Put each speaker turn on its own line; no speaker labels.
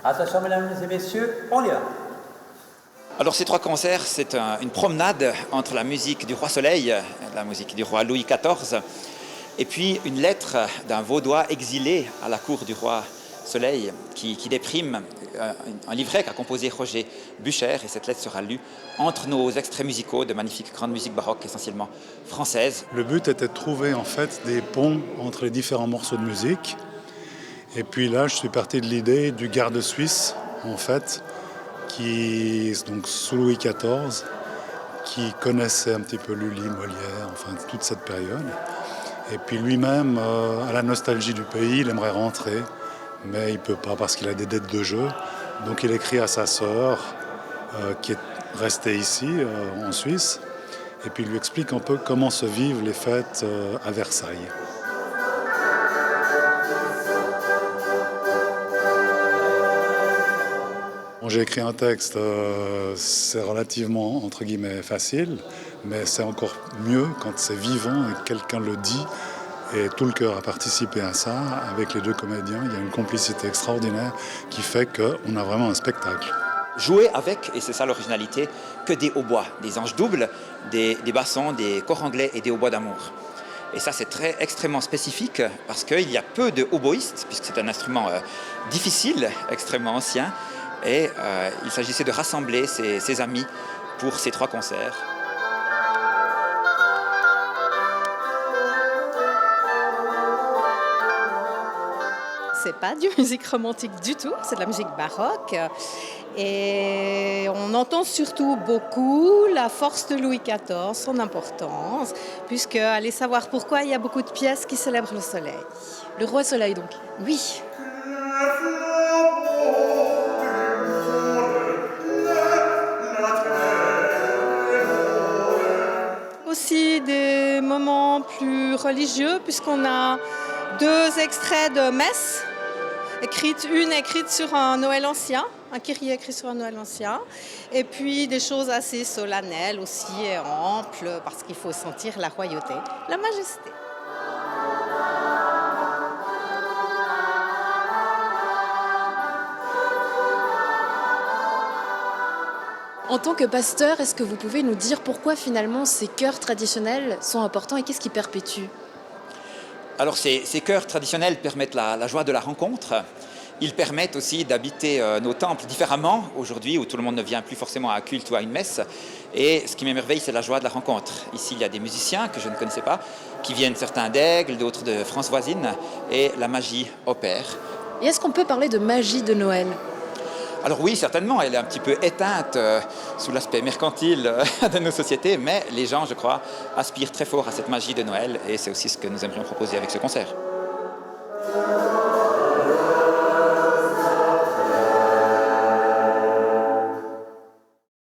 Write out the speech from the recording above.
Attention mesdames et messieurs, on y va.
Alors ces trois concerts, c'est une promenade entre la musique du roi Soleil, la musique du roi Louis XIV, et puis une lettre d'un Vaudois exilé à la cour du roi Soleil qui déprime un livret qu'a composé Roger Bucher, et cette lettre sera lue entre nos extraits musicaux de magnifiques grandes musiques baroques, essentiellement françaises.
Le but était de trouver en fait des ponts entre les différents morceaux de musique. Et puis là, je suis parti de l'idée du garde suisse, en fait, qui, donc sous Louis XIV, qui connaissait un petit peu Lully, Molière, enfin toute cette période. Et puis lui-même, à la nostalgie du pays, il aimerait rentrer, mais il ne peut pas parce qu'il a des dettes de jeu. Donc il écrit à sa sœur, qui est restée ici, en Suisse, et puis il lui explique un peu comment se vivent les fêtes à Versailles. J'ai écrit un texte, c'est relativement, entre guillemets, facile, mais c'est encore mieux quand c'est vivant et que quelqu'un le dit. Et tout le cœur a participé à ça. Avec les deux comédiens, il y a une complicité extraordinaire qui fait qu'on a vraiment un spectacle.
Jouer avec, et c'est ça l'originalité, que des hautbois, des anges doubles, des bassons, des corps anglais et des hautbois d'amour. Et ça, c'est extrêmement spécifique parce qu'il y a peu de hautboistes, puisque c'est un instrument difficile, extrêmement ancien. Et il s'agissait de rassembler ses amis pour ces trois concerts.
C'est pas du musique romantique du tout, c'est de la musique baroque. Et on entend surtout beaucoup la force de Louis XIV, son importance, puisque, allez savoir pourquoi, il y a beaucoup de pièces qui célèbrent le soleil.
Le roi Soleil donc.
Oui. Aussi des moments plus religieux, puisqu'on a deux extraits de messe, une écrite sur un Noël ancien, un kyrie écrit sur un Noël ancien, et puis des choses assez solennelles aussi et amples, parce qu'il faut sentir la royauté, la majesté.
En tant que pasteur, est-ce que vous pouvez nous dire pourquoi finalement ces chœurs traditionnels sont importants et qu'est-ce qui perpétue ?
Alors ces chœurs traditionnels permettent la joie de la rencontre. Ils permettent aussi d'habiter nos temples différemment aujourd'hui où tout le monde ne vient plus forcément à un culte ou à une messe. Et ce qui m'émerveille, c'est la joie de la rencontre. Ici, il y a des musiciens que je ne connaissais pas, qui viennent certains d'Aigle, d'autres de France voisine, et la magie opère.
Et est-ce qu'on peut parler de magie de Noël ?
Alors oui, certainement, elle est un petit peu éteinte sous l'aspect mercantile de nos sociétés, mais les gens, je crois, aspirent très fort à cette magie de Noël et c'est aussi ce que nous aimerions proposer avec ce concert.